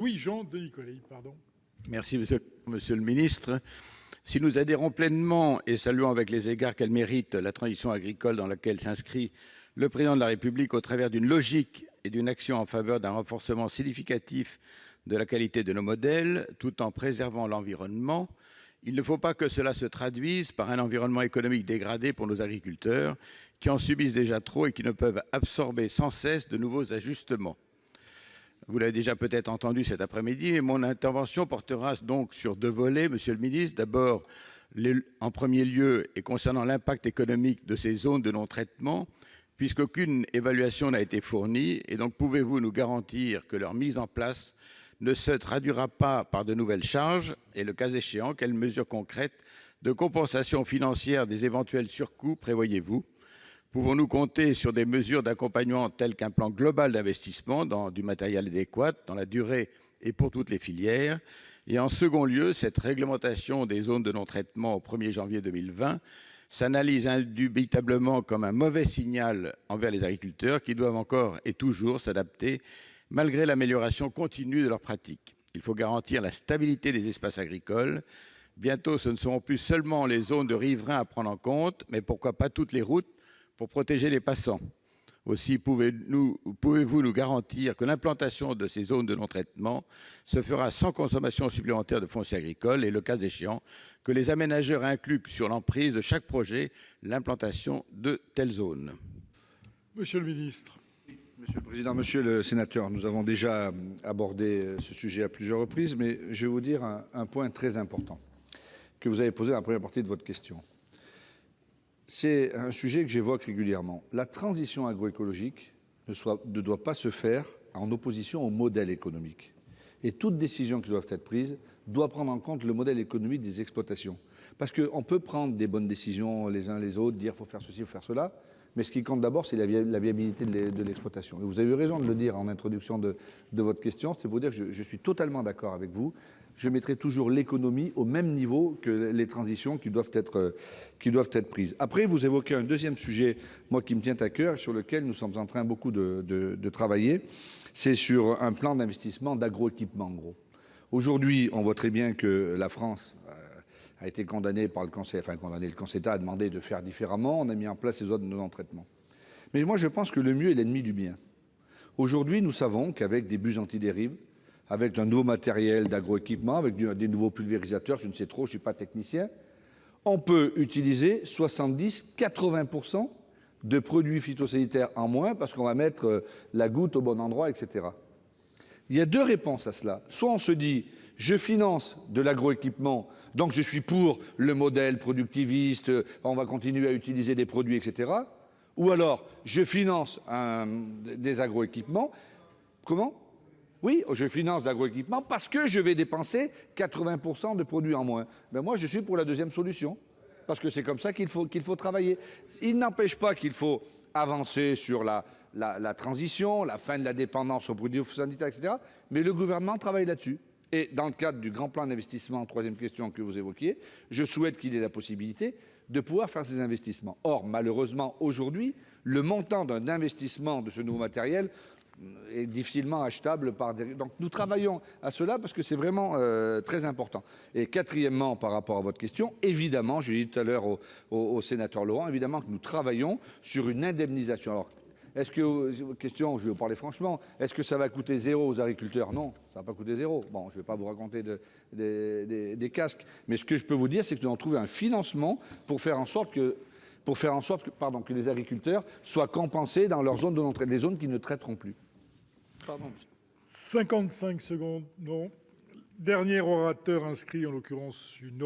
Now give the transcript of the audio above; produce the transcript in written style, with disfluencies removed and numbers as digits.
Oui, Jean de Nicolaï, pardon. Merci, monsieur le ministre. Si nous adhérons pleinement et saluons avec les égards qu'elle mérite la transition agricole dans laquelle s'inscrit le Président de la République au travers d'une logique et d'une action en faveur d'un renforcement significatif de la qualité de nos modèles, tout en préservant l'environnement, il ne faut pas que cela se traduise par un environnement économique dégradé pour nos agriculteurs, qui en subissent déjà trop et qui ne peuvent absorber sans cesse de nouveaux ajustements. Vous l'avez déjà peut-être entendu cet après-midi, et mon intervention portera donc sur deux volets, monsieur le ministre. D'abord, en premier lieu, et concernant l'impact économique de ces zones de non-traitement, puisqu'aucune évaluation n'a été fournie, et donc pouvez-vous nous garantir que leur mise en place ne se traduira pas par de nouvelles charges, et le cas échéant, quelles mesures concrètes de compensation financière des éventuels surcoûts prévoyez-vous ? Pouvons-nous compter sur des mesures d'accompagnement telles qu'un plan global d'investissement dans du matériel adéquat, dans la durée et pour toutes les filières? Et en second lieu, cette réglementation des zones de non-traitement au 1er janvier 2020 s'analyse indubitablement comme un mauvais signal envers les agriculteurs qui doivent encore et toujours s'adapter malgré l'amélioration continue de leurs pratiques. Il faut garantir la stabilité des espaces agricoles. Bientôt, ce ne seront plus seulement les zones de riverains à prendre en compte, mais pourquoi pas toutes les routes pour protéger les passants. Aussi, pouvez-vous nous garantir que l'implantation de ces zones de non-traitement se fera sans consommation supplémentaire de foncier agricole et, le cas échéant, que les aménageurs incluent sur l'emprise de chaque projet l'implantation de telles zones? Monsieur le ministre. Monsieur le Président, Monsieur le Sénateur, nous avons déjà abordé ce sujet à plusieurs reprises, mais je vais vous dire un point très important que vous avez posé dans la première partie de votre question. C'est un sujet que j'évoque régulièrement. La transition agroécologique ne doit pas se faire en opposition au modèle économique. Et toute décision qui doit être prise doit prendre en compte le modèle économique des exploitations. Parce qu'on peut prendre des bonnes décisions les uns les autres, dire il faut faire ceci, il faut faire cela, mais ce qui compte d'abord, c'est la viabilité de l'exploitation. Et vous avez eu raison de le dire en introduction de votre question, c'est pour dire que je suis totalement d'accord avec vous. Je mettrai toujours l'économie au même niveau que les transitions qui doivent être prises. Après, vous évoquez un deuxième sujet, moi, qui me tient à cœur et sur lequel nous sommes en train beaucoup de travailler. C'est sur un plan d'investissement d'agroéquipement, en gros. Aujourd'hui, on voit très bien que la France a été condamnée par le Conseil, le Conseil d'État a demandé de faire différemment. On a mis en place ces zones de non-traitement. Mais moi, je pense que le mieux est l'ennemi du bien. Aujourd'hui, nous savons qu'avec des bus antidérives, avec un nouveau matériel d'agroéquipement, avec des nouveaux pulvérisateurs, je ne sais trop, je ne suis pas technicien, on peut utiliser 70-80% de produits phytosanitaires en moins parce qu'on va mettre la goutte au bon endroit, etc. Il y a deux réponses à cela. Soit on se dit, je finance de l'agroéquipement, donc je suis pour le modèle productiviste, on va continuer à utiliser des produits, etc. Ou alors, je finance des agroéquipements. Comment ? Oui, je finance l'agroéquipement parce que je vais dépenser 80% de produits en moins. Ben moi, je suis pour la deuxième solution, parce que c'est comme ça qu'il faut travailler. Il n'empêche pas qu'il faut avancer sur la transition, la fin de la dépendance aux produits sanitaires, etc. Mais le gouvernement travaille là-dessus. Et dans le cadre du grand plan d'investissement, troisième question que vous évoquiez, je souhaite qu'il ait la possibilité de pouvoir faire ces investissements. Or, malheureusement, aujourd'hui, le montant d'un investissement de ce nouveau matériel est difficilement achetable par des... Donc nous travaillons à cela parce que c'est vraiment très important. Et quatrièmement, par rapport à votre question, évidemment, je l'ai dit tout à l'heure au sénateur Laurent, évidemment que nous travaillons sur une indemnisation. Alors, est-ce que, question, je vais vous parler franchement, est-ce que ça va coûter zéro aux agriculteurs? Non, ça ne va pas coûter zéro. Bon, je ne vais pas vous raconter des casques, mais ce que je peux vous dire, c'est que nous avons trouvé un financement pour faire en sorte que les agriculteurs soient compensés dans leurs zones de non-traitement, les zones qui ne traiteront plus. Pardon. 55 secondes, non. Dernier orateur inscrit, en l'occurrence une